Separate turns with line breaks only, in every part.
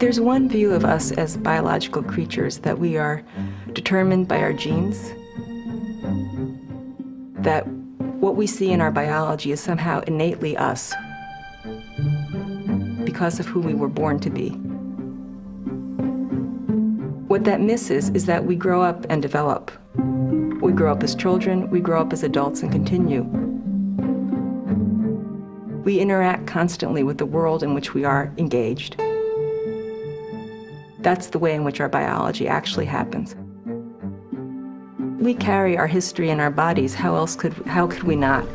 There's one view of us as biological creatures, that we are determined by our genes, that what we see in our biology is somehow innately us because of who we were born to be. What that misses is that we grow up and develop. We grow up as children, we grow up as adults and continue. We interact constantly with the world in which we are engaged. That's the way in which our biology actually happens. We carry our history in our bodies. How could we not?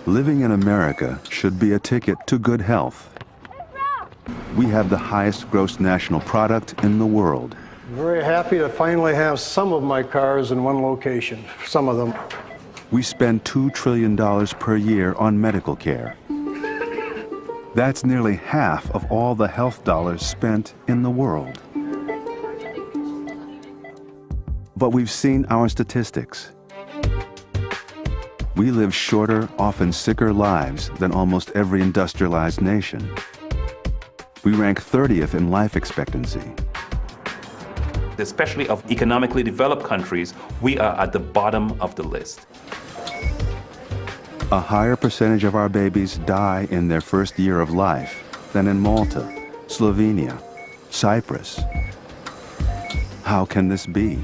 Living in America should be a ticket to good health. We have the highest gross national product in the world.
I'm very happy to finally have some of my cars in one location, some of them.
We spend $2 trillion per year on medical care. That's nearly half of all the health dollars spent in the world. But we've seen our statistics. We live shorter, often sicker lives than almost every industrialized nation. We rank 30th in life expectancy.
Especially of economically developed countries, we are at the bottom of the list.
A higher percentage of our babies die in their first year of life than in Malta, Slovenia, Cyprus. How can this be?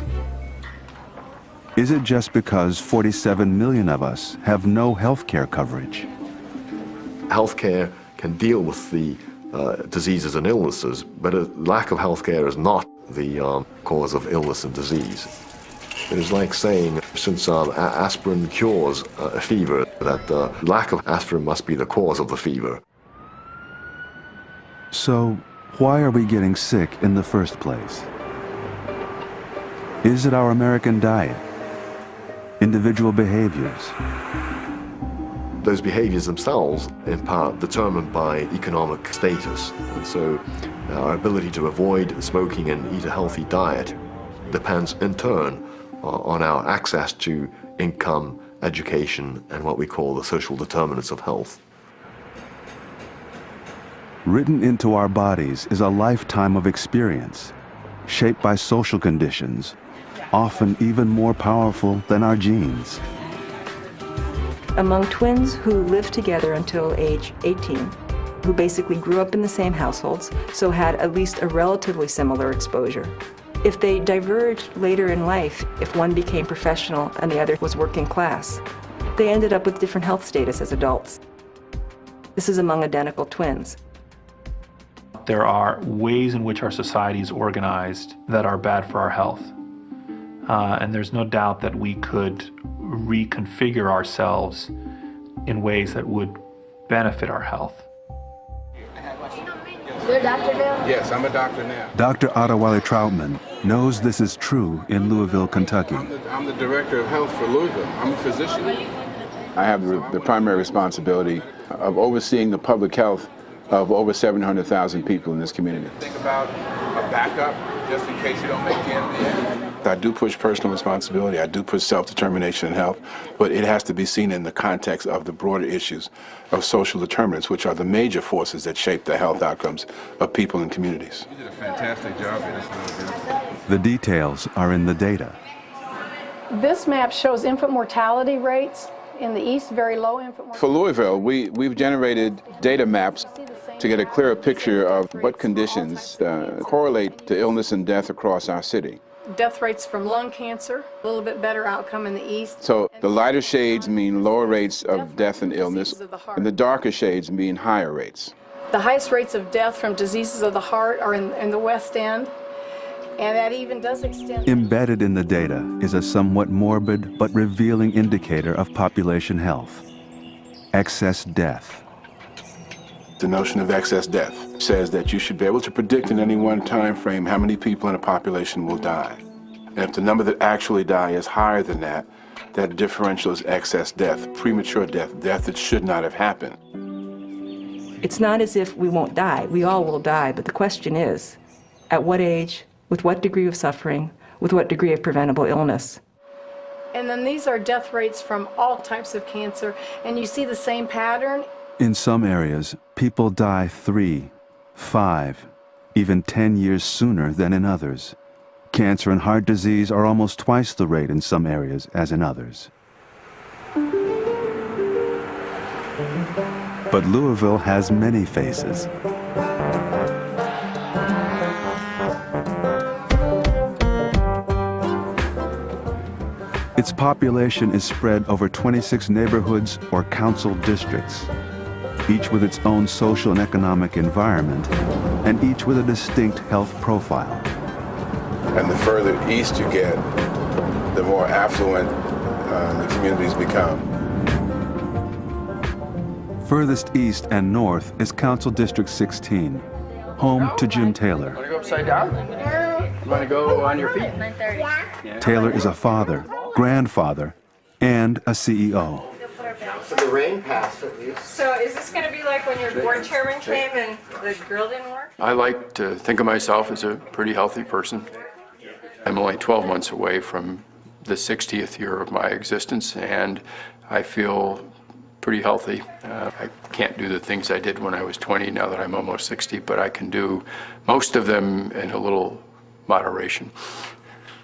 Is it just because 47 million of us have no health care coverage?
Healthcare can deal with the diseases and illnesses, but a lack of healthcare is not the cause of illness and disease. It is like saying, since aspirin cures a fever, that lack of aspirin must be the cause of the fever.
So, why are we getting sick in the first place? Is it our American diet? Individual behaviors?
Those behaviors themselves, in part, determined by economic status. And so our ability to avoid smoking and eat a healthy diet depends, in turn, on our access to income, education, and what we call the social determinants of health.
Written into our bodies is a lifetime of experience, shaped by social conditions, often even more powerful than our genes.
Among twins who lived together until age 18, who basically grew up in the same households, so had at least a relatively similar exposure. If they diverged later in life, if one became professional and the other was working class, they ended up with different health status as adults. This is among identical twins.
There are ways in which our society is organized that are bad for our health. And there's no doubt that we could reconfigure ourselves in ways that would benefit our health.
You're a doctor now?
Yes, I'm a doctor now.
Dr. Adewale Troutman knows this is true in Louisville, Kentucky.
I'm the director of health for Louisville. I'm a physician.
I have the primary responsibility of overseeing the public health of over 700,000 people in this community.
Think about a backup just in case you don't make the end.
I do push personal responsibility, I do push self-determination in health, but it has to be seen in the context of the broader issues of social determinants, which are the major forces that shape the health outcomes of people and communities.
You did a fantastic job here.
The details are in the data.
This map shows infant mortality rates. In the east, very low infant mortality.
For Louisville, we've generated data maps to get a clearer picture of what conditions correlate to illness and death across our city.
Death rates from lung cancer, a little bit better outcome in the east.
So the lighter shades mean lower rates of death and illness, and the darker shades mean higher rates.
The highest rates of death from diseases of the heart are in the West End, and that even does extend.
Embedded in the data is a somewhat morbid but revealing indicator of population health: excess death.
The notion of excess death says that you should be able to predict in any one time frame how many people in a population will die. And if the number that actually die is higher than that, that differential is excess death, premature death, death that should not have happened.
It's not as if we won't die. We all will die, but the question is, at what age, with what degree of suffering, with what degree of preventable illness?
And then these are death rates from all types of cancer, and you see the same pattern.
In some areas, people die 3, 5, even 10 years sooner than in others. Cancer and heart disease are almost twice the rate in some areas as in others. But Louisville has many faces. Its population is spread over 26 neighborhoods or council districts, each with its own social and economic environment, and each with a distinct health profile.
And the further east you get, the more affluent the communities become.
Furthest east and north is Council District 16, home to Jim Taylor.
Want to go upside down? You want to go on your feet? 9:30.
Taylor is a father, grandfather, and a CEO.
So the rain passed at least.
So is this going to be like when your board chairman came and the grill didn't work?
I like to think of myself as a pretty healthy person. I'm only 12 months away from the 60th year of my existence, and I feel pretty healthy. I can't do the things I did when I was 20 now that I'm almost 60, but I can do most of them in a little moderation.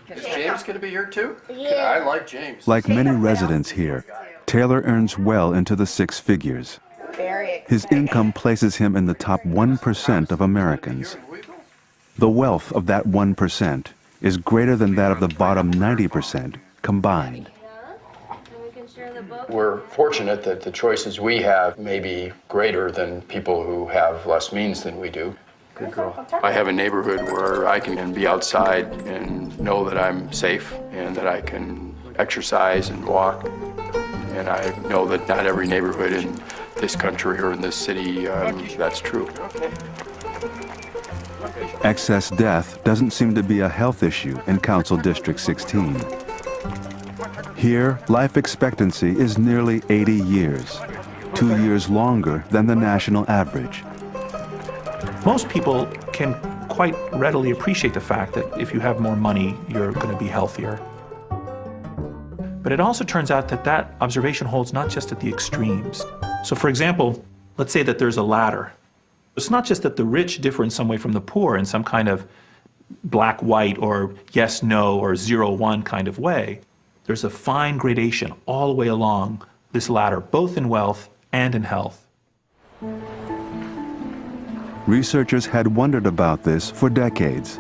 Is James going to be here too? Yeah. I like James.
Like many residents here, Taylor earns well into the 6 figures. His income places him in the top 1% of Americans. The wealth of that 1% is greater than that of the bottom 90% combined.
We're fortunate that the choices we have may be greater than people who have less means than we do. Good girl. I have a neighborhood where I can be outside and know that I'm safe and that I can exercise and walk. And I know that not every neighborhood in this country or in this city, that's true.
Excess death doesn't seem to be a health issue in Council District 16. Here, life expectancy is nearly 80 years, 2 years longer than the national average.
Most people can quite readily appreciate the fact that if you have more money, you're going to be healthier. But it also turns out that that observation holds not just at the extremes. So for example, let's say that there's a ladder. It's not just that the rich differ in some way from the poor in some kind of black-white or yes-no or 0-1 kind of way. There's a fine gradation all the way along this ladder, both in wealth and in health.
Researchers had wondered about this for decades.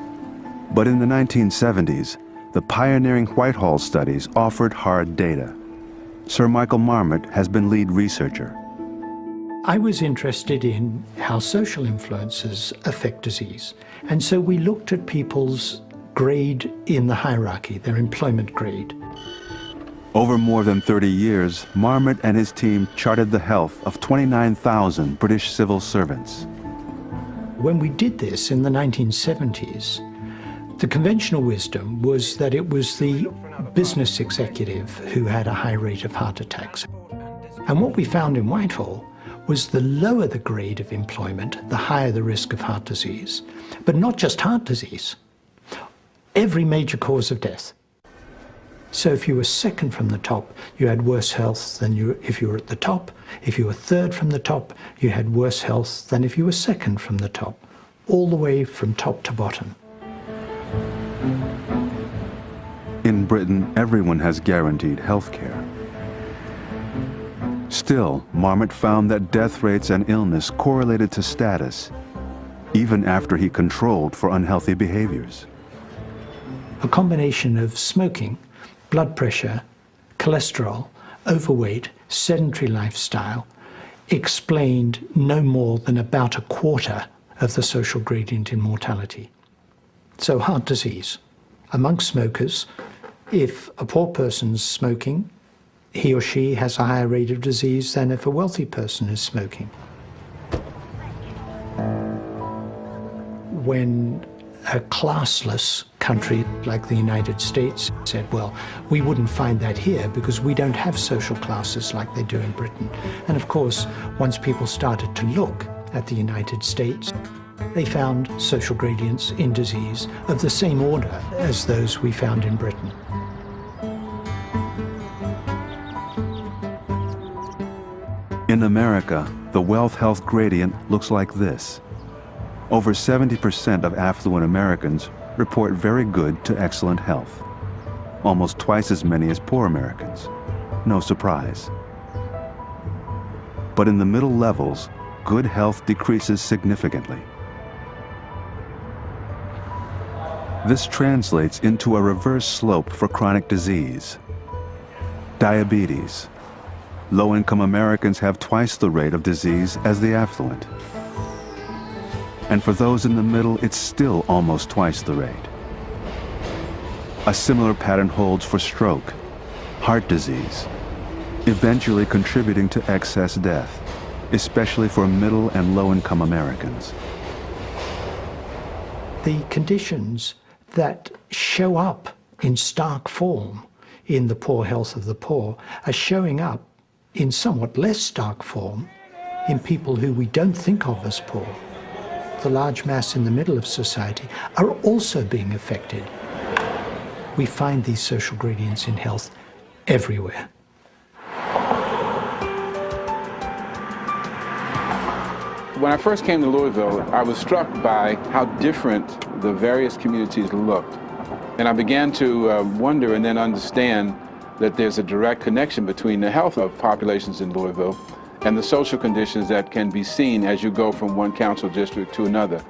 But in the 1970s, the pioneering Whitehall studies offered hard data. Sir Michael Marmot has been lead researcher.
I was interested in how social influences affect disease. And so we looked at people's grade in the hierarchy, their employment grade.
Over more than 30 years, Marmot and his team charted the health of 29,000 British civil servants.
When we did this in the 1970s, the conventional wisdom was that it was the business executive who had a high rate of heart attacks. And what we found in Whitehall was the lower the grade of employment, the higher the risk of heart disease. But not just heart disease, every major cause of death. So if you were second from the top, you had worse health than if you were at the top. If you were third from the top, you had worse health than if you were second from the top, all the way from top to bottom.
In Britain, everyone has guaranteed health care. Still, Marmot found that death rates and illness correlated to status, even after he controlled for unhealthy behaviors.
A combination of smoking, blood pressure, cholesterol, overweight, sedentary lifestyle explained no more than about a quarter of the social gradient in mortality. So heart disease. Amongst smokers, if a poor person's smoking, he or she has a higher rate of disease than if a wealthy person is smoking. When a classless country like the United States said, well, we wouldn't find that here because we don't have social classes like they do in Britain. And of course, once people started to look at the United States, they found social gradients in disease of the same order as those we found in Britain.
In America, the wealth-health gradient looks like this. Over 70% of affluent Americans report very good to excellent health. Almost twice as many as poor Americans. No surprise. But in the middle levels, good health decreases significantly. This translates into a reverse slope for chronic disease. Diabetes. Low-income Americans have twice the rate of disease as the affluent. And for those in the middle, it's still almost twice the rate. A similar pattern holds for stroke, heart disease, eventually contributing to excess death, especially for middle and low-income Americans.
The conditions that show up in stark form in the poor health of the poor are showing up in somewhat less stark form in people who we don't think of as poor. The large mass in the middle of society are also being affected. We find these social gradients in health everywhere.
When I first came to Louisville, I was struck by how different the various communities looked. And I began to wonder and then understand that there's a direct connection between the health of populations in Louisville and the social conditions that can be seen as you go from one council district to another.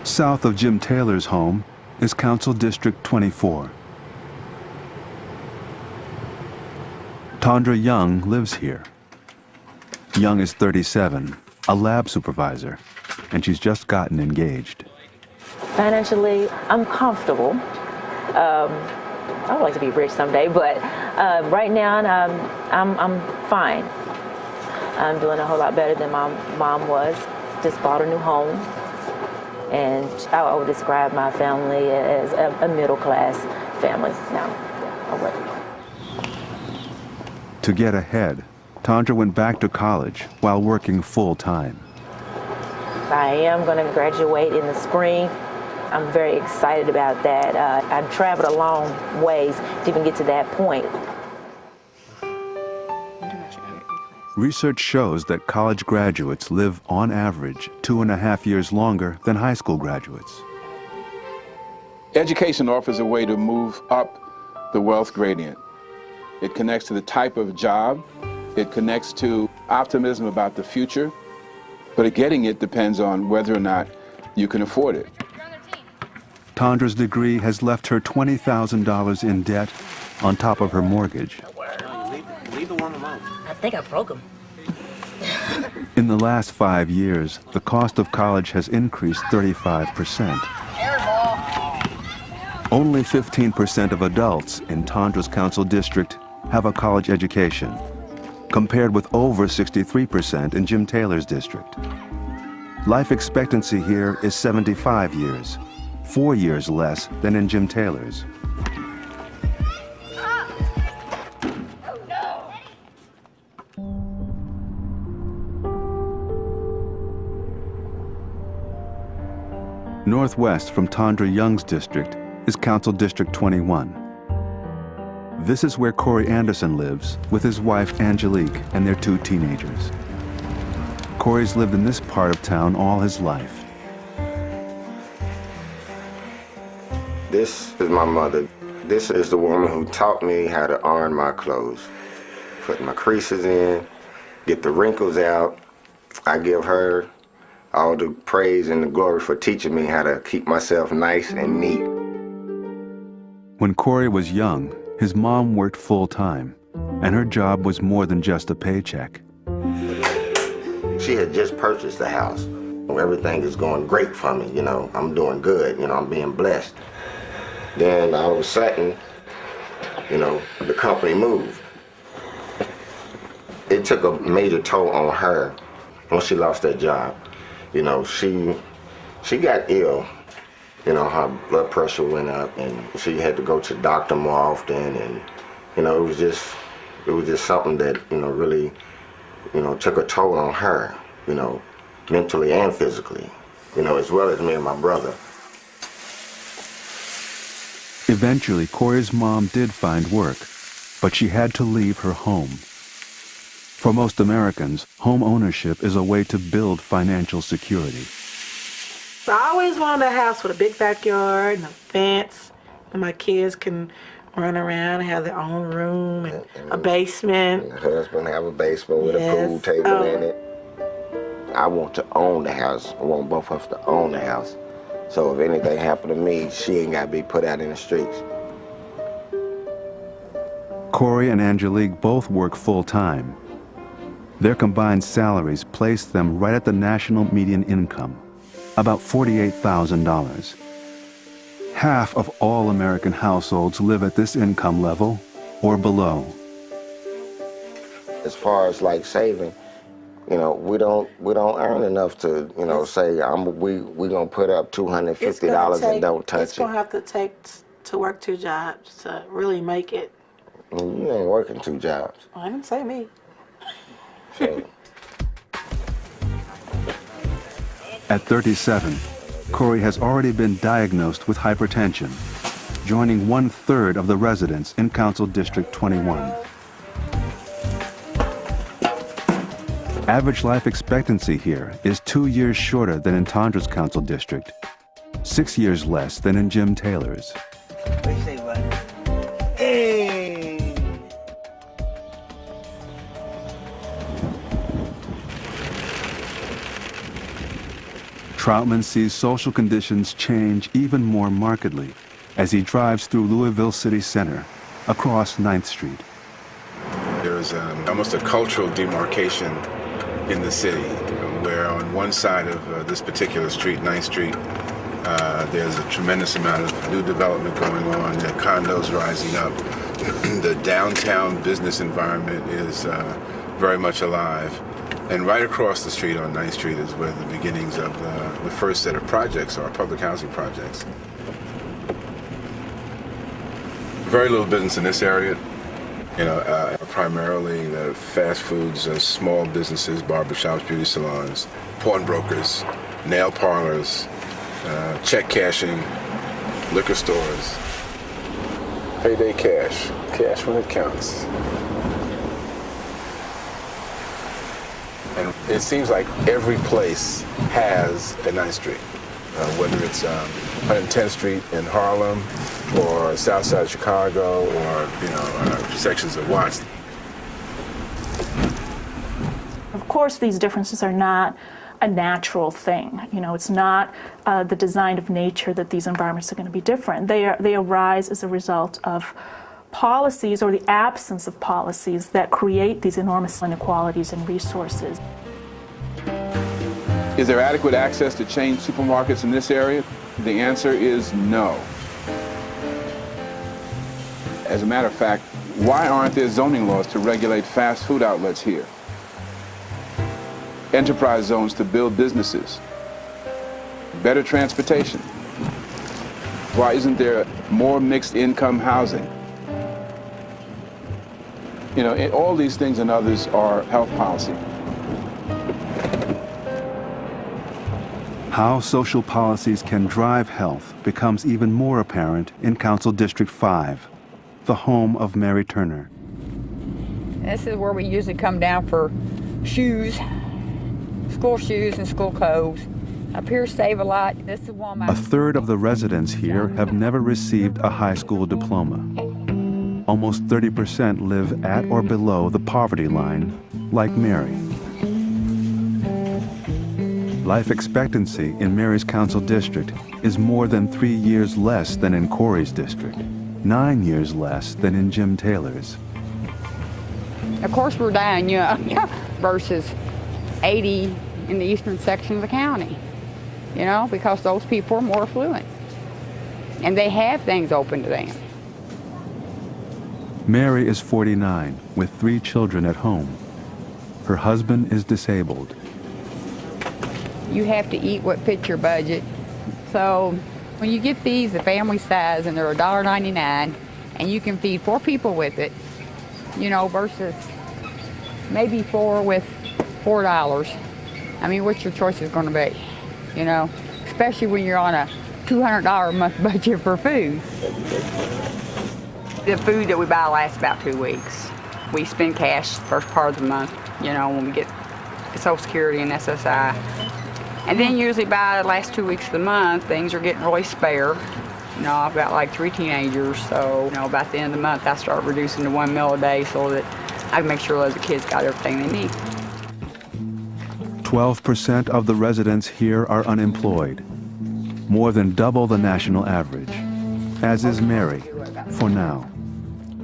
South of Jim Taylor's home is Council District 24. Tondra Young lives here. Young is 37, a lab supervisor, and she's just gotten engaged.
Financially, I'm comfortable. I would like to be rich someday, but right now I'm fine. I'm doing a whole lot better than my mom was. Just bought a new home, and I would describe my family as a middle-class family now.
To get ahead, Tondra went back to college while working full-time.
I am going to graduate in the spring. I'm very excited about that. I've traveled a long ways to even get to that point.
Research shows that college graduates live, on average, 2.5 years longer than high school graduates.
Education offers a way to move up the wealth gradient. It connects to the type of job. It connects to optimism about the future. But getting it depends on whether or not you can afford it.
Tondra's degree has left her $20,000 in debt on top of her mortgage.
Leave the one alone. I think I broke him.
In the last 5 years, the cost of college has increased 35%. Only 15% of adults in Tondra's council district have a college education, compared with over 63% in Jim Taylor's district. Life expectancy here is 75 years, 4 years less than in Jim Taylor's. Northwest from Tondra Young's district is Council District 21. This is where Corey Anderson lives with his wife Angelique and their 2 teenagers. Corey's lived in this part of town all his life.
This is my mother. This is the woman who taught me how to iron my clothes, put my creases in, get the wrinkles out. I give her all the praise and the glory for teaching me how to keep myself nice and neat.
When Corey was young, his mom worked full-time, and her job was more than just a paycheck.
She had just purchased the house. Everything is going great for me, you know. I'm doing good, you know, I'm being blessed. Then all of a sudden, you know, the company moved. It took a major toll on her when she lost that job. You know, she got ill. You know, her blood pressure went up and she had to go to the doctor more often, and, you know, it was just something that, you know, really, you know, took a toll on her, you know, mentally and physically, you know, as well as me and my brother.
Eventually, Corey's mom did find work, but she had to leave her home. For most Americans, home ownership is a way to build financial security.
So I always wanted a house with a big backyard and a fence, and my kids can run around and have their own room and a basement.
And the husband have a basement with a pool table in it. I want to own the house. I want both of us to own the house. So if anything happened to me, she ain't got to be put out in the streets.
Corey and Angelique both work full-time. Their combined salaries place them right at the national median income, about $48,000. Half of all American households live at this income level or below.
As far as like saving, you know, we don't earn enough to, you know, say we gonna put up $250 and don't touch it.
It's gonna have to take to work 2 jobs to really make it.
You ain't working 2 jobs.
Well, I didn't say me.
So.
At 37, Corey has already been diagnosed with hypertension, joining 1/3 of the residents in Council District 21. Average life expectancy here is 2 years shorter than in Tondra's Council District, 6 years less than in Jim Taylor's.
What do you say, bud? Hey!
Troutman sees social conditions change even more markedly as he drives through Louisville City Center across 9th Street.
There's almost a cultural demarcation in the city, where on one side of this particular street, 9th Street, there's a tremendous amount of new development going on, the condos rising up. The downtown business environment is very much alive. And right across the street on 9th Street is where the beginnings of the first set of projects are, public housing projects. Very little business in this area. You know, primarily the fast foods, small businesses, barbershops, beauty salons, pawnbrokers, nail parlors, check cashing, liquor stores, payday cash, cash when it counts. And it seems like every place has a 9th Street, whether it's 110th Street in Harlem, or south side of Chicago, or, you know, sections of Watts.
Of course, these differences are not a natural thing. You know, it's not the design of nature that these environments are going to be different. They arise as a result of policies or the absence of policies that create these enormous inequalities in resources.
Is there adequate access to chain supermarkets in this area? The answer is no. As a matter of fact, why aren't there zoning laws to regulate fast food outlets here? Enterprise zones to build businesses, better transportation. Why isn't there more mixed income housing? You know, all these things and others are health policy.
How social policies can drive health becomes even more apparent in Council District 5, the home of Mary Turner.
This is where we usually come down for shoes, school shoes and school clothes. Up here, Save a Lot. This is one of my...
1/3 of the residents here have never received a high school diploma. Almost 30% live at or below the poverty line, like Mary. Life expectancy in Mary's council district is more than 3 years less than in Corey's district, 9 years less than in Jim Taylor's.
Of course, we're dying young versus 80 in the eastern section of the county, you know, because those people are more affluent and they have things open to them.
Mary is 49 with 3 children at home. Her husband is disabled.
You have to eat what fits your budget. So when you get these, the family size, and they're $1.99, and you can feed 4 people with it, you know, versus maybe 4 with $4. I mean, what's your choice is going to be, you know, especially when you're on a $200 a month budget for food. The food that we buy lasts about 2 weeks. We spend cash the first part of the month, you know, when we get Social Security and SSI. And then usually by the last 2 weeks of the month, things are getting really spare. You know, I've got like 3 teenagers, so, you know, about the end of the month, I start reducing to 1 meal a day so that I can make sure that the kids got everything they need.
12% of the residents here are unemployed, more than double the national average, as is Mary, for now.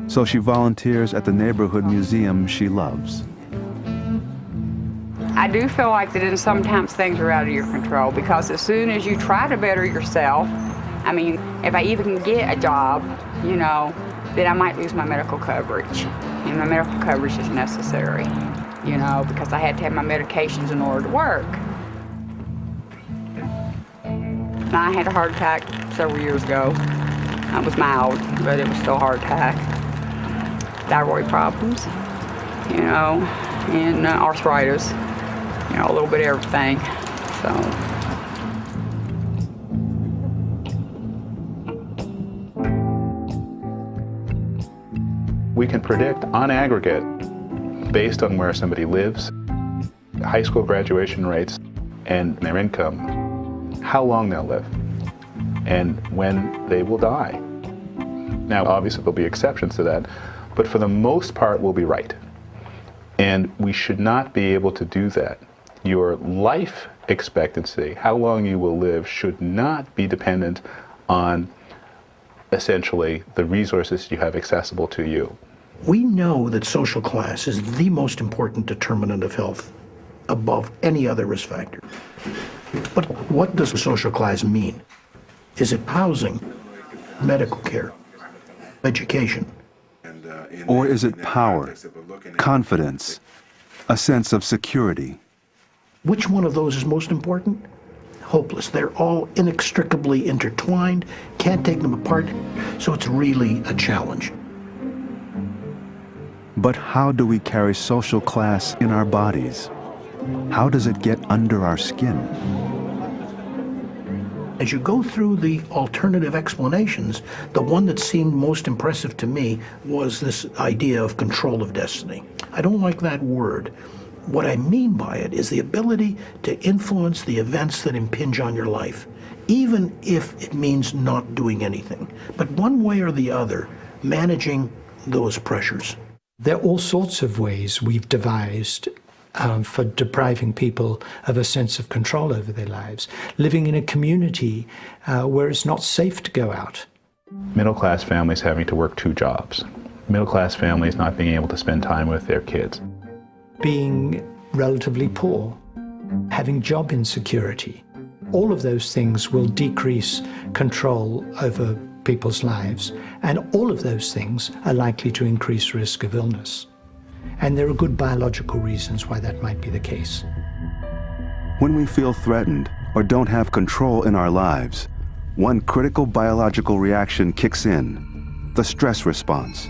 So she volunteers at the neighborhood museum she loves.
I do feel like that sometimes things are out of your control, because as soon as you try to better yourself, I mean, if I even get a job, you know, then I might lose my medical coverage. And my medical coverage is necessary, you know, because I had to have my medications in order to work. Now, I had a heart attack several years ago. It was mild, but it was still a heart attack. Thyroid problems, you know, and arthritis, you know, a little bit of everything, so.
We can predict, on aggregate, based on where somebody lives, high school graduation rates, and their income, how long they'll live, and when they will die. Now, obviously, there'll be exceptions to that, but for the most part, we'll be right. And we should not be able to do that. Your life expectancy, how long you will live, should not be dependent on essentially the resources you have accessible to you.
We know that social class is the most important determinant of health above any other risk factor. But what does social class mean? Is it housing, medical care, education?
Or is it power, confidence, a sense of security?
Which one of those is most important? Hopeless. They're all inextricably intertwined, can't take them apart, so it's really a challenge.
But how do we carry social class in our bodies? How does it get under our skin?
As you go through the alternative explanations, the one that seemed most impressive to me was this idea of control of destiny. I don't like that word. What I mean by it is the ability to influence the events that impinge on your life, even if it means not doing anything. But one way or the other, managing those pressures. There are all sorts of ways we've devised for depriving people of a sense of control over their lives. Living in a community where it's not safe to go out.
Middle-class families having to work 2 jobs. Middle-class families not being able to spend time with their kids.
Being relatively poor, having job insecurity. All of those things will decrease control over people's lives, and all of those things are likely to increase risk of illness. And there are good biological reasons why that might be the case.
When we feel threatened or don't have control in our lives, one critical biological reaction kicks in, the stress response.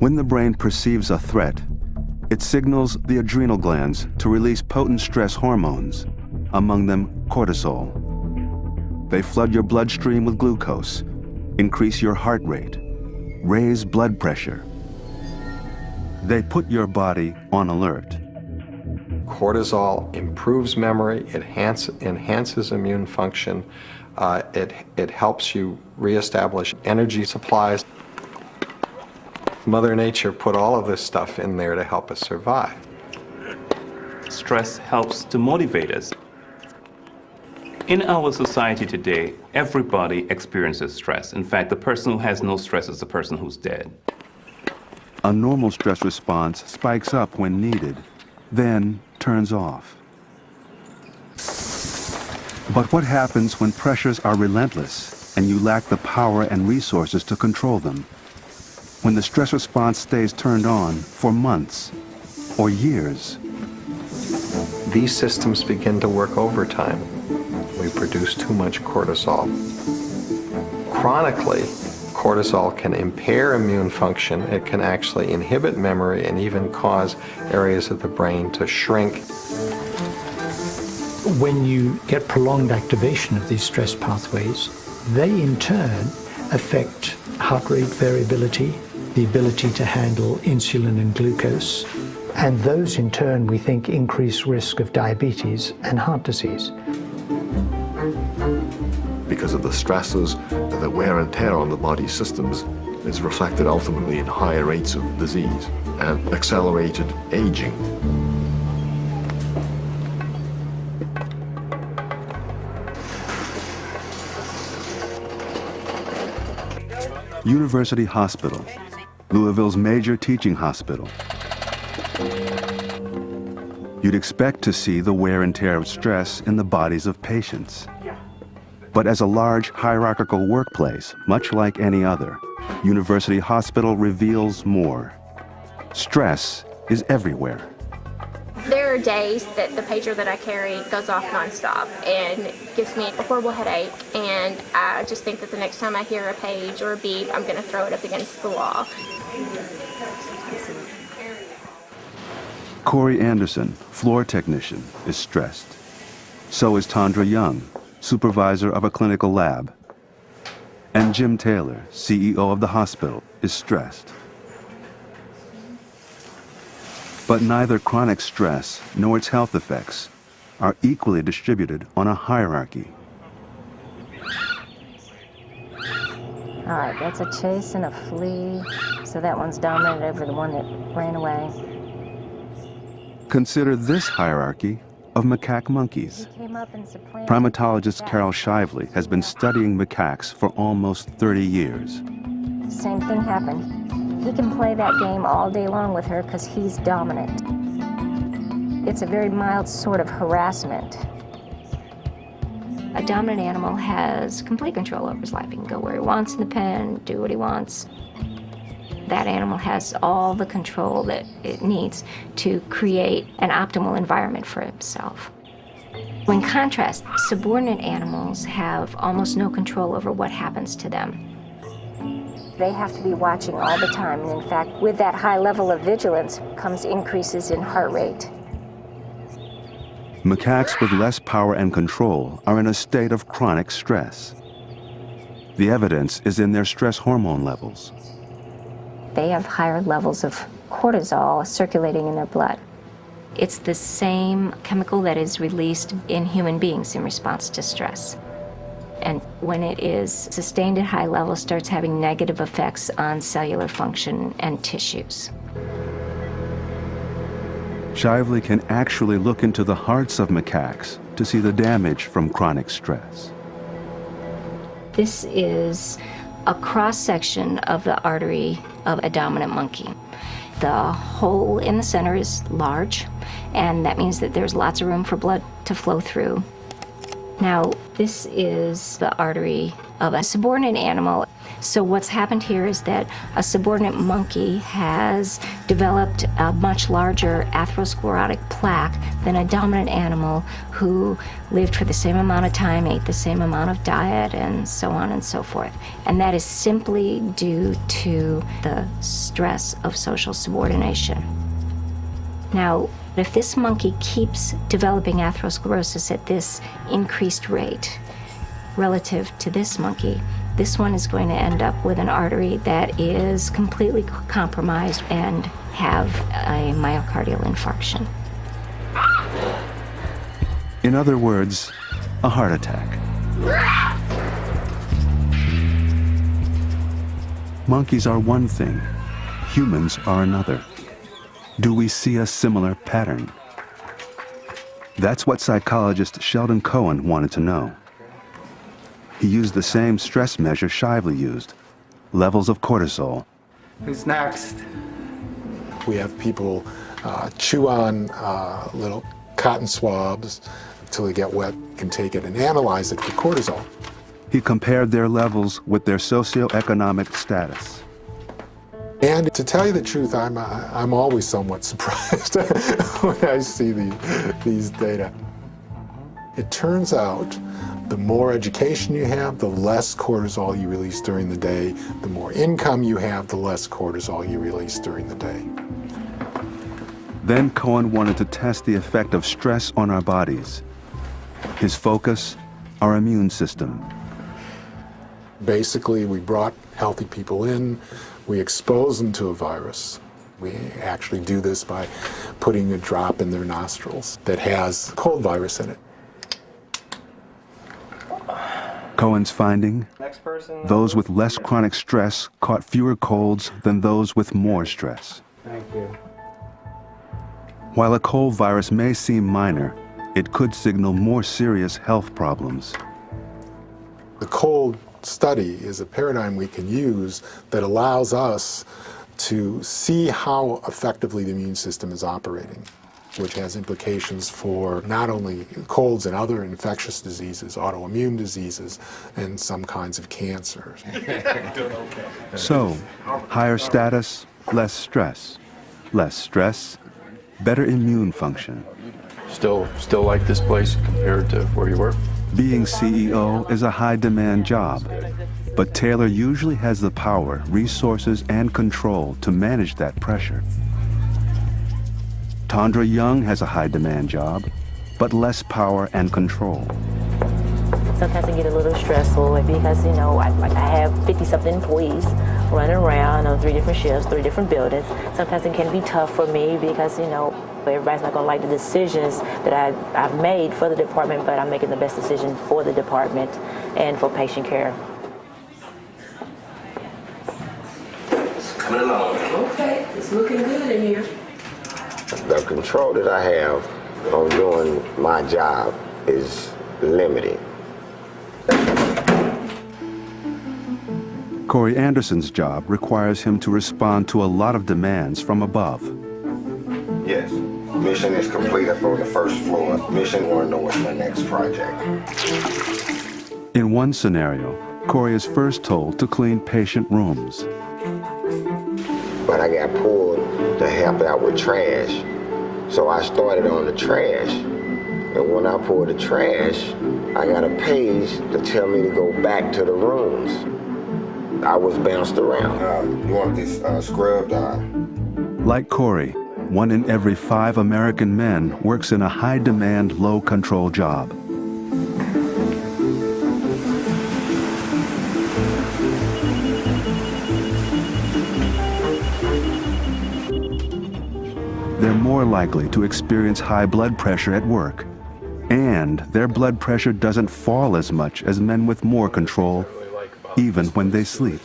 When the brain perceives a threat, it signals the adrenal glands to release potent stress hormones, among them cortisol. They flood your bloodstream with glucose, increase your heart rate, raise blood pressure. They put your body on alert.
Cortisol improves memory, it enhances immune function, it helps you reestablish energy supplies. Mother Nature put all of this stuff in there to help us survive.
Stress helps to motivate us. In our society today, everybody experiences stress. In fact, the person who has no stress is the person who's dead.
A normal stress response spikes up when needed, then turns off. But what happens when pressures are relentless and you lack the power and resources to control them? When the stress response stays turned on for months or years?
These systems begin to work overtime. We produce too much cortisol. Chronically, cortisol can impair immune function. It can actually inhibit memory and even cause areas of the brain to shrink.
When you get prolonged activation of these stress pathways, they in turn affect heart rate variability, the ability to handle insulin and glucose, and those in turn we think increase risk of diabetes and heart disease.
Because of the stresses, the wear and tear on the body systems is reflected ultimately in higher rates of disease and accelerated aging.
University Hospital, Louisville's major teaching hospital. You'd expect to see the wear and tear of stress in the bodies of patients. But as a large hierarchical workplace, much like any other, University Hospital reveals more. Stress is everywhere.
There are days that the pager that I carry goes off nonstop and gives me a horrible headache, and I just think that the next time I hear a page or a beep, I'm going to throw it up against the wall.
Corey Anderson, floor technician, is stressed. So is Tondra Young, supervisor of a clinical lab. And Jim Taylor, CEO of the hospital, is stressed. But neither chronic stress nor its health effects are equally distributed on a hierarchy.
All right, that's a chase and a flee. So that one's dominant over the one that ran away.
Consider this hierarchy of macaque monkeys. Primatologist Carol Shively has been studying macaques for almost 30 years.
Same thing happened. He can play that game all day long with her because he's dominant. It's a very mild sort of harassment. A dominant animal has complete control over his life. He can go where he wants in the pen, do what he wants. That animal has all the control that it needs to create an optimal environment for himself. In contrast, subordinate animals have almost no control over what happens to them. They have to be watching all the time, and in fact, with that high level of vigilance comes increases in heart rate.
Macaques with less power and control are in a state of chronic stress. The evidence is in their stress hormone levels.
They have higher levels of cortisol circulating in their blood. It's the same chemical that is released in human beings in response to stress. And when it is sustained at high levels, starts having negative effects on cellular function and tissues.
Shively can actually look into the hearts of macaques to see the damage from chronic stress.
This is a cross-section of the artery of a dominant monkey. The hole in the center is large, and that means that there's lots of room for blood to flow through. Now, this is the artery of a subordinate animal. So what's happened here is that a subordinate monkey has developed a much larger atherosclerotic plaque than a dominant animal who lived for the same amount of time, ate the same amount of diet, and so on and so forth. And that is simply due to the stress of social subordination. Now, if this monkey keeps developing atherosclerosis at this increased rate relative to this monkey, this one is going to end up with an artery that is completely compromised and have a myocardial infarction.
In other words, a heart attack. Monkeys are one thing, humans are another. Do we see a similar pattern? That's what psychologist Sheldon Cohen wanted to know. He used the same stress measure Shively used, levels of cortisol.
Who's next? We have people chew on little cotton swabs until they get wet, can take it and analyze it for cortisol.
He compared their levels with their socioeconomic status.
And to tell you the truth, I'm always somewhat surprised when I see these data. It turns out the more education you have, the less cortisol you release during the day. The more income you have, the less cortisol you release during the day.
Then Cohen wanted to test the effect of stress on our bodies. His focus, our immune system.
Basically, we brought healthy people in, we expose them to a virus. We actually do this by putting a drop in their nostrils that has cold virus in it.
Cohen's finding, those with less chronic stress caught fewer colds than those with more stress.
Thank you.
While a cold virus may seem minor, it could signal more serious health problems.
The cold study is a paradigm we can use that allows us to see how effectively the immune system is operating, which has implications for not only colds and other infectious diseases, autoimmune diseases, and some kinds of cancers.
So, higher status, less stress. Less stress, better immune function.
Still like this place compared to where you were?
Being CEO is a high-demand job, but Taylor usually has the power, resources, and control to manage that pressure. Tondra Young has a high-demand job, but less power and control.
Sometimes it get a little stressful because, you know, I have 50-something employees running around on 3 different shifts, 3 different buildings. Sometimes it can be tough for me because, you know, everybody's not going to like the decisions that I've made for the department, but I'm making the best decision for the department and for patient care.
It's coming along.
Okay, it's looking good in here.
The control that I have on doing my job is limited.
Corey Anderson's job requires him to respond to a lot of demands from above.
Yes. Mission is complete up on the first floor. Mission or no is my next project.
In one scenario, Corey is first told to clean patient rooms.
But I got pulled to help out with trash. So I started on the trash. And when I pulled the trash, I got a page to tell me to go back to the rooms. I was bounced around. You want this scrubbed on?
Like Corey, 1 in every 5 American men works in a high-demand, low-control job. They're more likely to experience high blood pressure at work, and their blood pressure doesn't fall as much as men with more control, even when they sleep.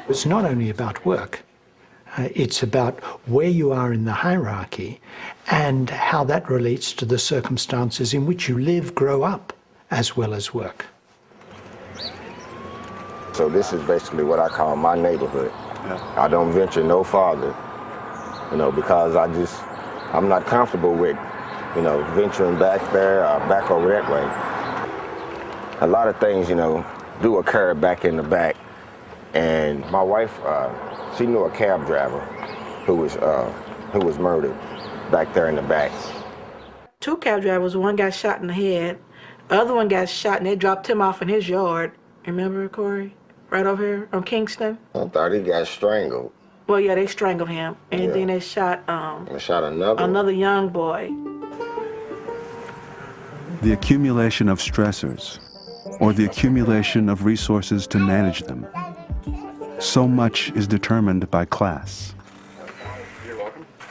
It's not only about work. It's about where you are in the hierarchy and how that relates to the circumstances in which you live, grow up, as well as work.
So this is basically what I call my neighborhood. I don't venture no farther, you know, because I'm not comfortable with, you know, venturing back there or back over that way. A lot of things, you know, do occur back in the back. And my wife, she knew a cab driver who was murdered back there in the back.
2 cab drivers, one got shot in the head, the other one got shot and they dropped him off in his yard. Remember, Corey? Right over here on Kingston?
I thought he got strangled.
Well, yeah, they strangled him. And then they shot another young boy.
The accumulation of stressors, or the accumulation of resources to manage them. So much is determined by class.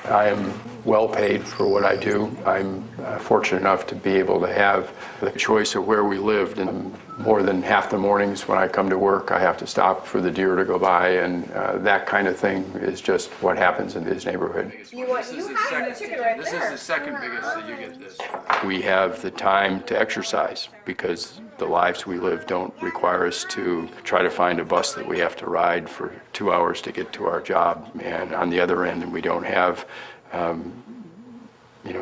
I am well paid for what I do. I'm fortunate enough to be able to have the choice of where we lived, and more than half the mornings when I come to work I have to stop for the deer to go by, and that kind of thing is just what happens in this neighborhood.
This is the
second biggest that you get this. We have the time to exercise because the lives we live don't require us to try to find a bus that we have to ride for 2 hours to get to our job. And on the other end, we don't have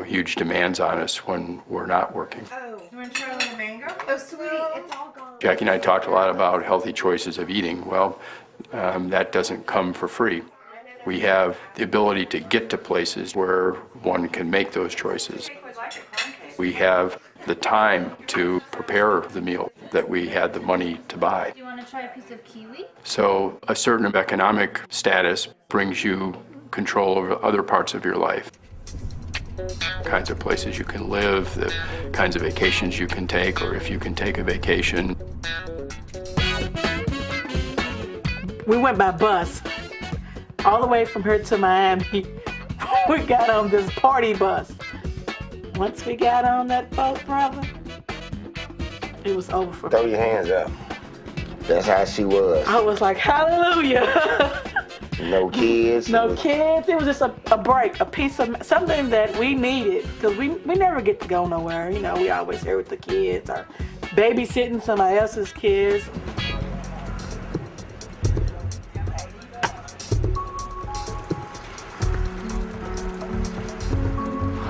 huge demands on us when we're not working.
Oh, you want to try a little mango? Oh, sweetie, it's all gone.
Jackie and I talked a lot about healthy choices of eating. Well, that doesn't come for free. We have the ability to get to places where one can make those choices. We have the time to prepare the meal that we had the money to buy.
Do you want to try a piece of kiwi?
So a certain economic status brings you control over other parts of your life. The kinds of places you can live, the kinds of vacations you can take, or if you can take a vacation.
We went by bus all the way from here to Miami. We got on this party bus. Once we got on that boat, brother, it was over for me.
Throw your hands up. That's how she was.
I was like, hallelujah.
No kids.
No kids. It was just a break, a piece of something that we needed, because we never get to go nowhere. You know, we always here with the kids or babysitting somebody else's kids.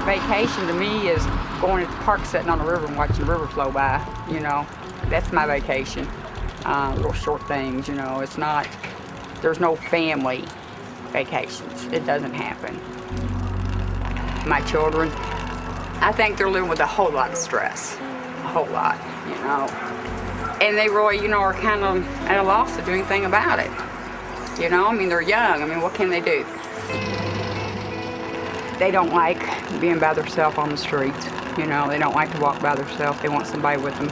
Vacation to me is going to the park, sitting on the river and watching the river flow by, you know. That's my vacation. Little short things, you know. It's not, there's no family vacations. It doesn't happen. My children, I think they're living with a whole lot of stress. A whole lot, you know. And they really, you know, are kind of at a loss to do anything about it. You know, I mean, they're young. I mean, what can they do? They don't like being by themselves on the streets. You know, they don't like to walk by themselves. They want somebody with them.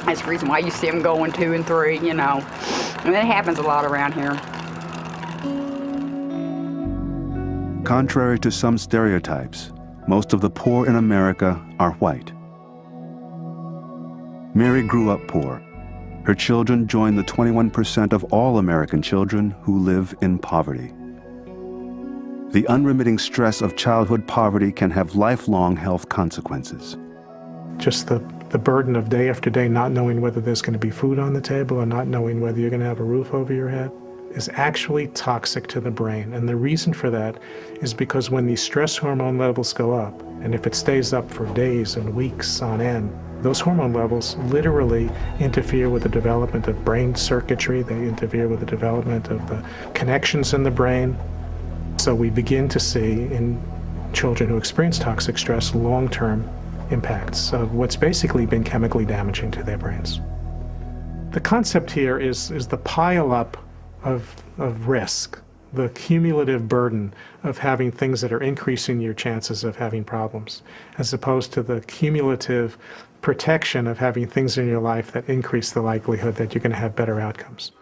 That's the reason why you see them going 2 and 3, you know. And that happens a lot around here.
Contrary to some stereotypes, most of the poor in America are white. Mary grew up poor. Her children join the 21% of all American children who live in poverty. The unremitting stress of childhood poverty can have lifelong health consequences.
Just the burden of day after day not knowing whether there's going to be food on the table or not knowing whether you're going to have a roof over your head is actually toxic to the brain. And the reason for that is because when these stress hormone levels go up, and if it stays up for days and weeks on end, those hormone levels literally interfere with the development of brain circuitry. They interfere with the development of the connections in the brain. So we begin to see in children who experience toxic stress long-term impacts of what's basically been chemically damaging to their brains. The concept here is the pile-up of risk, the cumulative burden of having things that are increasing your chances of having problems, as opposed to the cumulative protection of having things in your life that increase the likelihood that you're going to have better outcomes.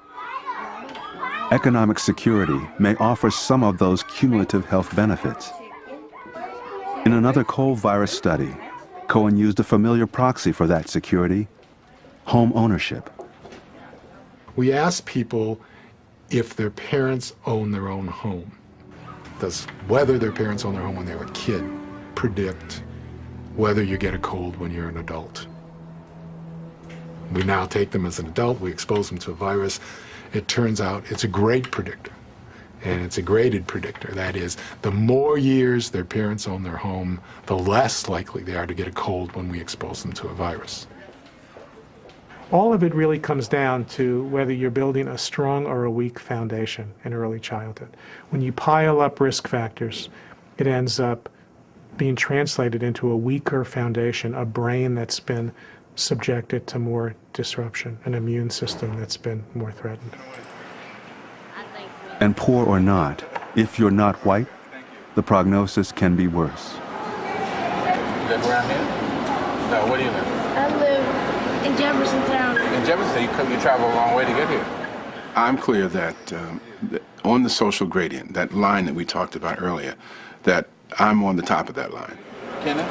Economic security may offer some of those cumulative health benefits. In another cold virus study, Cohen used a familiar proxy for that security: home ownership.
We asked people if their parents own their own home. Does whether their parents own their home when they were a kid predict whether you get a cold when you're an adult? We now take them as an adult, we expose them to a virus. It turns out it's a great predictor, and it's a graded predictor. That is, the more years their parents own their home, the less likely they are to get a cold when we expose them to a virus. All of it really comes down to whether you're building a strong or a weak foundation in early childhood. When you pile up risk factors, it ends up being translated into a weaker foundation, a brain that's been subjected to more disruption, an immune system that's been more threatened.
And poor or not, if you're not white, the prognosis can be worse.
You live around here? No, where do you live?
I live in Jefferson Town.
In Jefferson, you travel a long way to get here. I'm clear that on the social gradient, that line that we talked about earlier, that I'm on the top of that line. Kenneth,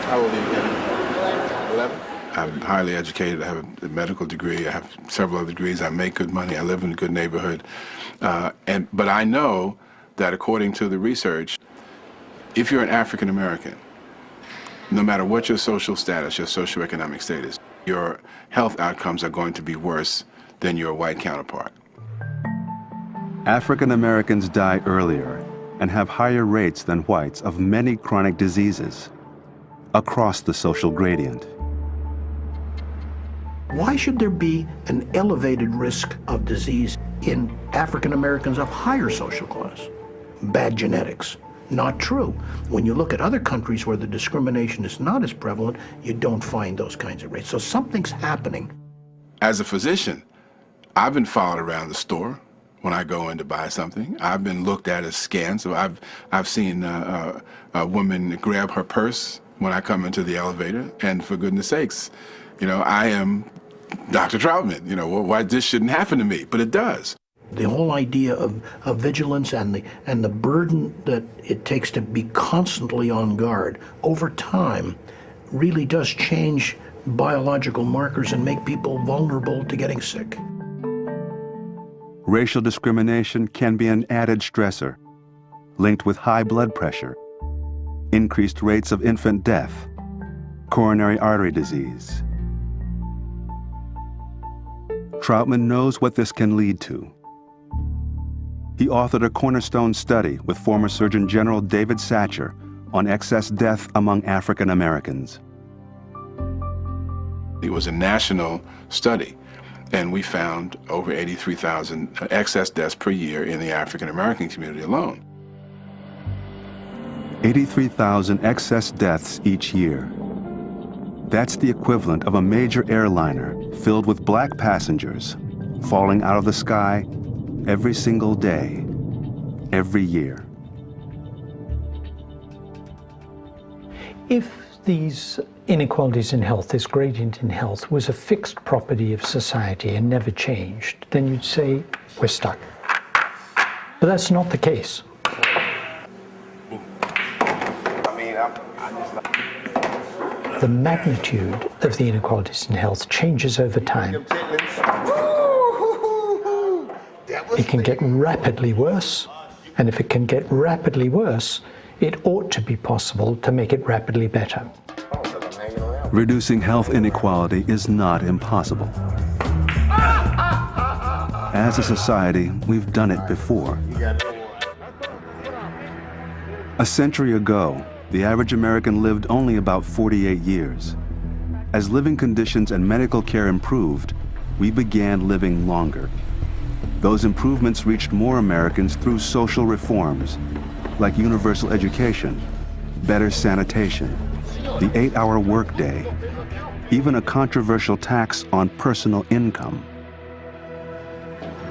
how old are you, Kenneth? 11. I'm highly educated. I have a medical degree. I have several other degrees. I make good money. I live in a good neighborhood. But I know that according to the research, if you're an African American, no matter what your social status, your socioeconomic status, your health outcomes are going to be worse than your white counterpart.
African Americans die earlier and have higher rates than whites of many chronic diseases across the social gradient.
Why should there be an elevated risk of disease in African Americans of higher social class? Bad genetics. Not true. When you look at other countries where the discrimination is not as prevalent, you don't find those kinds of rates. So something's happening.
As a physician, I've been followed around the store when I go in to buy something. I've been looked at as scanned. So I've seen a woman grab her purse when I come into the elevator. And for goodness sakes, you know, I am Dr. Troutman. You know, why this shouldn't happen to me, but it does.
The whole idea of vigilance and the burden that it takes to be constantly on guard over time really does change biological markers and make people vulnerable to getting sick.
Racial discrimination can be an added stressor, linked with high blood pressure, increased rates of infant death, coronary artery disease. Troutman knows what this can lead to. He authored a cornerstone study with former Surgeon General David Satcher on excess death among African Americans.
It was a national study, and we found over 83,000 excess deaths per year in the African American community alone.
83,000 excess deaths each year. That's the equivalent of a major airliner filled with black passengers falling out of the sky every single day, every year.
If these inequalities in health, this gradient in health, was a fixed property of society and never changed, then you'd say, we're stuck. But that's not the case. The magnitude of the inequalities in health changes over time. It can get rapidly worse, and if it can get rapidly worse, it ought to be possible to make it rapidly better.
Reducing health inequality is not impossible. As a society, we've done it before. A century ago, the average American lived only about 48 years. As living conditions and medical care improved, we began living longer. Those improvements reached more Americans through social reforms, like universal education, better sanitation, the 8-hour workday, even a controversial tax on personal income.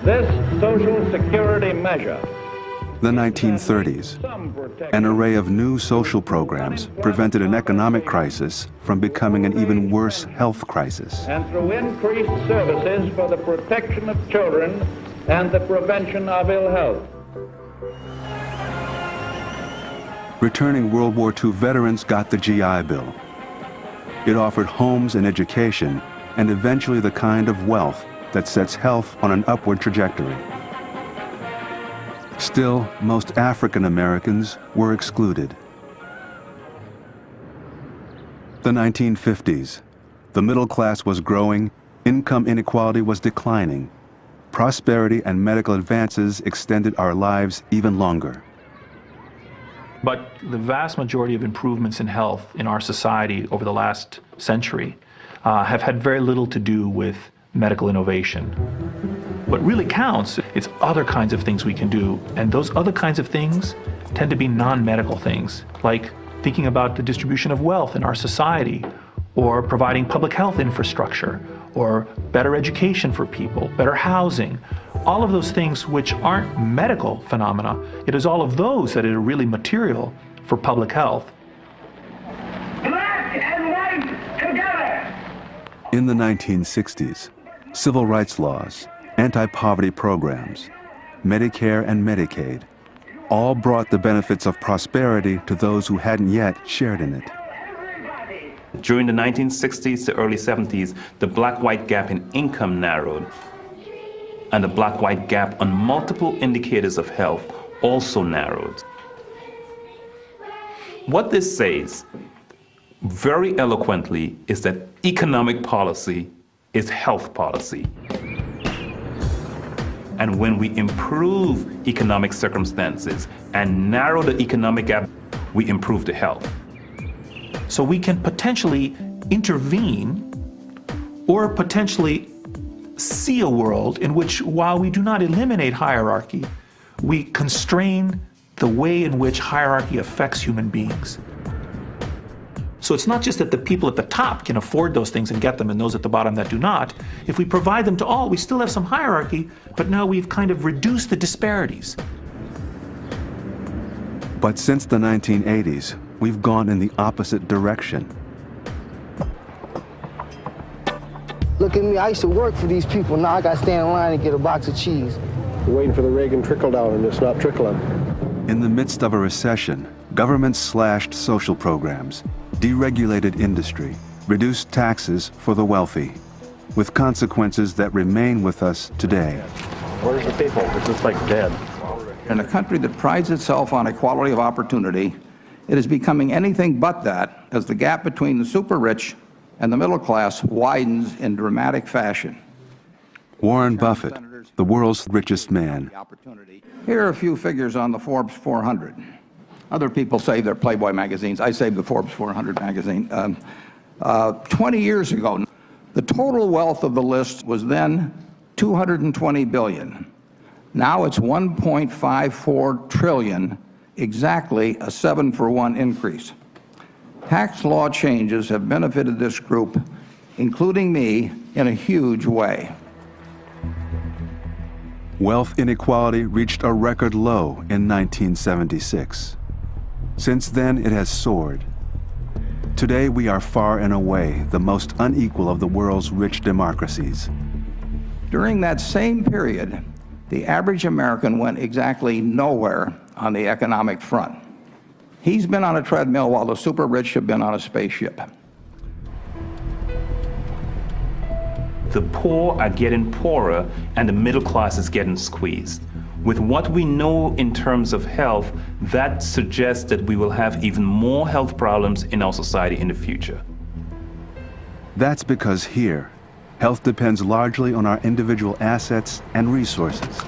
This Social Security measure.
The 1930s, an array of new social programs prevented an economic crisis from becoming an even worse health crisis.
And through increased services for the protection of children and the prevention of ill health.
Returning World War II veterans got the GI Bill. It offered homes and education, and eventually the kind of wealth that sets health on an upward trajectory. Still, most African Americans were excluded. The 1950s. The middle class was growing, income inequality was declining. Prosperity and medical advances extended our lives even longer.
But the vast majority of improvements in health in our society over the last century have had very little to do with medical innovation. What really counts, it's other kinds of things we can do, and those other kinds of things tend to be non-medical things, like thinking about the distribution of wealth in our society, or providing public health infrastructure, or better education for people, better housing. All of those things which aren't medical phenomena, it is all of those that are really material for public health.
Black and white together!
In the 1960s, civil rights laws, anti-poverty programs, Medicare and Medicaid, all brought the benefits of prosperity to those who hadn't yet shared in it.
During the 1960s to early 70s, the black-white gap in income narrowed, and the black-white gap on multiple indicators of health also narrowed. What this says, very eloquently, is that economic policy is health policy. And when we improve economic circumstances and narrow the economic gap, we improve the health.
So we can potentially intervene or potentially see a world in which, while we do not eliminate hierarchy, we constrain the way in which hierarchy affects human beings. So it's not just that the people at the top can afford those things and get them and those at the bottom that do not. If we provide them to all, we still have some hierarchy, but now we've kind of reduced the disparities.
But since the 1980s, we've gone in the opposite direction.
Look at me, I used to work for these people. Now I got to stand in line and get a box of cheese.
We're waiting for the Reagan trickle down and it's not trickling.
In the midst of a recession, governments slashed social programs, deregulated industry, reduced taxes for the wealthy, with consequences that remain with us today.
Where's the people? It's just like dead.
In a country that prides itself on equality of opportunity, it is becoming anything but that as the gap between the super rich and the middle class widens in dramatic fashion.
Warren Buffett, the world's richest man.
Here are a few figures on the Forbes 400. Other people save their Playboy magazines. I saved the Forbes 400 magazine. 20 years ago, the total wealth of the list was then $220 billion. Now it's $1.54 trillion, exactly a 7-for-1 increase. Tax law changes have benefited this group, including me, in a huge way.
Wealth inequality reached a record low in 1976. Since then, it has soared. Today, we are far and away the most unequal of the world's rich democracies.
During that same period, the average American went exactly nowhere on the economic front. He's been on a treadmill while the super rich have been on a spaceship.
The poor are getting poorer and the middle class is getting squeezed. With what we know in terms of health, that suggests that we will have even more health problems in our society in the future.
That's because here, health depends largely on our individual assets and resources.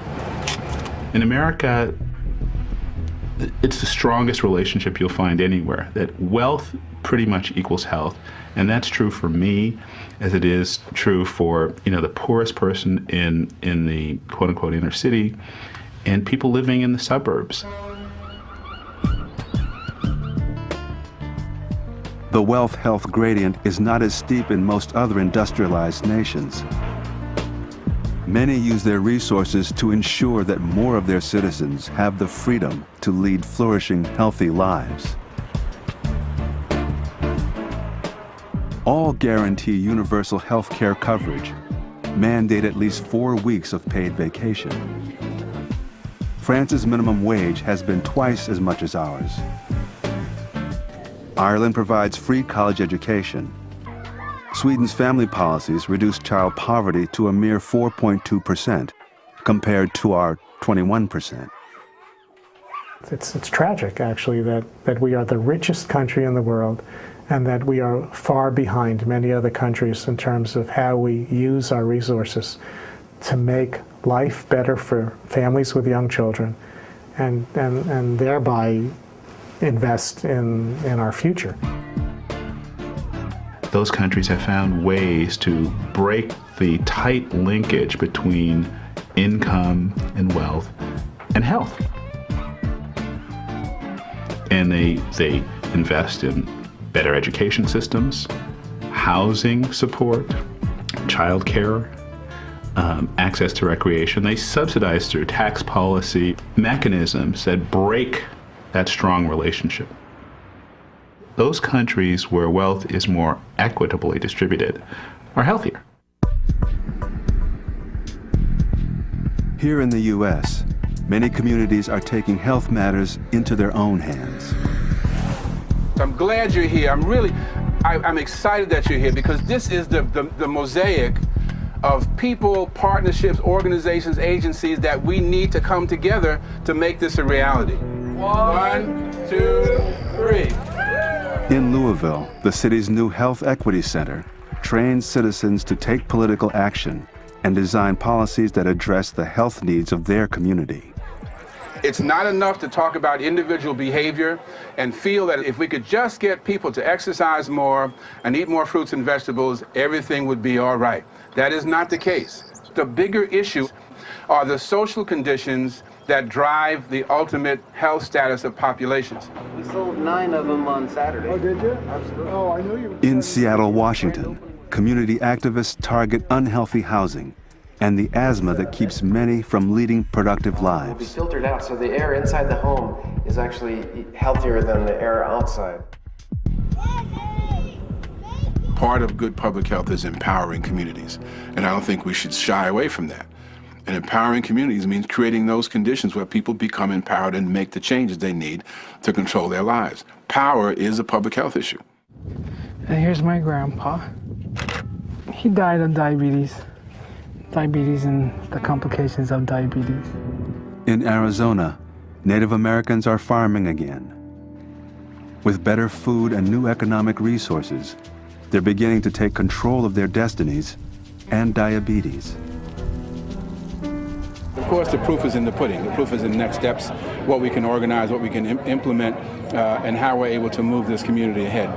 In America, it's the strongest relationship you'll find anywhere, that wealth pretty much equals health. And that's true for me as it is true for, the poorest person in the quote-unquote inner city and people living in the suburbs.
The wealth-health gradient is not as steep in most other industrialized nations. Many use their resources to ensure that more of their citizens have the freedom to lead flourishing, healthy lives. All guarantee universal health care coverage, mandate at least 4 weeks of paid vacation. France's minimum wage has been twice as much as ours. Ireland provides free college education. Sweden's family policies reduce child poverty to a mere 4.2%, compared to our 21%.
It's tragic, actually, that we are the richest country in the world and that we are far behind many other countries in terms of how we use our resources to make life better for families with young children and thereby invest in our future.
Those countries have found ways to break the tight linkage between income and wealth and health. And they invest in better education systems, housing support, childcare, access to recreation. They subsidize through tax policy mechanisms that break that strong relationship. Those countries where wealth is more equitably distributed are healthier.
Here in the U.S., many communities are taking health matters into their own hands.
I'm glad you're here. I'm excited that you're here because this is the mosaic of people, partnerships, organizations, agencies that we need to come together to make this a reality. 1, 2, 3.
In Louisville, the city's new Health Equity Center trains citizens to take political action and design policies that address the health needs of their community.
It's not enough to talk about individual behavior and feel that if we could just get people to exercise more and eat more fruits and vegetables, everything would be all right. That is not the case. The bigger issue are the social conditions that drive the ultimate health status of populations.
We sold 9 of them on Saturday. Oh, did you? Absolutely. Oh, I knew you.
In Seattle, Washington, community activists target unhealthy housing and the asthma that keeps many from leading productive
We
lives.
filtered out, so the air inside the home is actually healthier than the air outside.
Part of good public health is empowering communities, and I don't think we should shy away from that. And empowering communities means creating those conditions where people become empowered and make the changes they need to control their lives. Power is a public health issue.
And here's my grandpa. He died of diabetes and the complications of diabetes.
In Arizona, Native Americans are farming again. With better food and new economic resources, they're beginning to take control of their destinies and diabetes.
Of course, the proof is in the pudding. The proof is in the next steps, what we can organize, what we can implement, and how we're able to move this community ahead.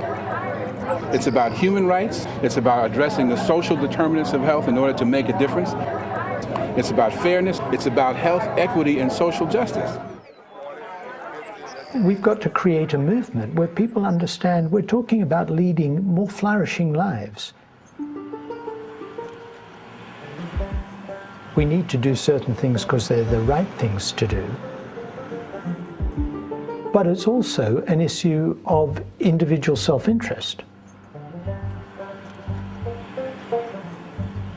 It's about human rights. It's about addressing the social determinants of health in order to make a difference. It's about fairness. It's about health equity and social justice.
We've got to create a movement where people understand we're talking about leading more flourishing lives. We need to do certain things because they're the right things to do. But it's also an issue of individual self-interest.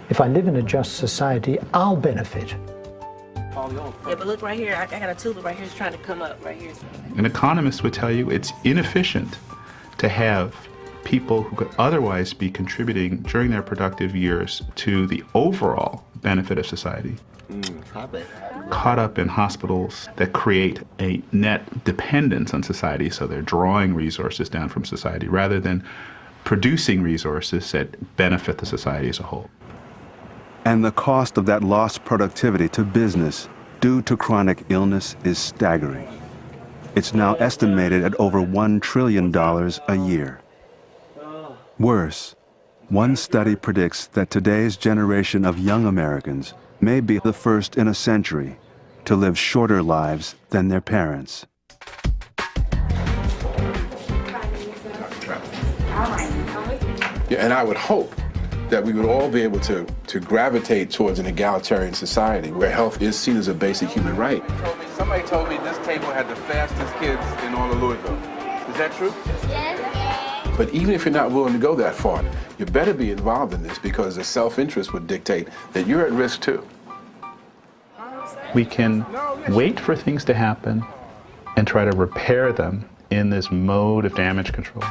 If I live in a just society, I'll benefit.
Yeah, but look right here. I got a tulip right here. It's trying to come up right here.
An economist would tell you it's inefficient to have people who could otherwise be contributing during their productive years to the overall benefit of society caught up in hospitals that create a net dependence on society, so they're drawing resources down from society rather than producing resources that benefit the society as a whole.
And the cost of that lost productivity to business due to chronic illness is staggering. It's now estimated at over $1 trillion a year. Worse, one study predicts that today's generation of young Americans may be the first in a century to live shorter lives than their parents.
Yeah, and I would hope that we would all be able to gravitate towards an egalitarian society where health is seen as a basic human right. Somebody told me this table had the fastest kids in all of Louisville. Is that true? Yes. But even if you're not willing to go that far, you better be involved in this because the self-interest would dictate that you're at risk too.
We can wait for things to happen and try to repair them in this mode of damage control.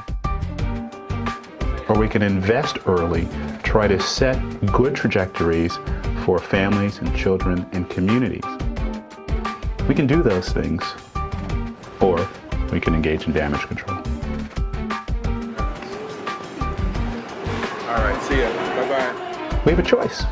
Or we can invest early, try to set good trajectories for families and children and communities. We can do those things, or we can engage in damage control.
All right, see ya. Bye-bye.
We have a choice.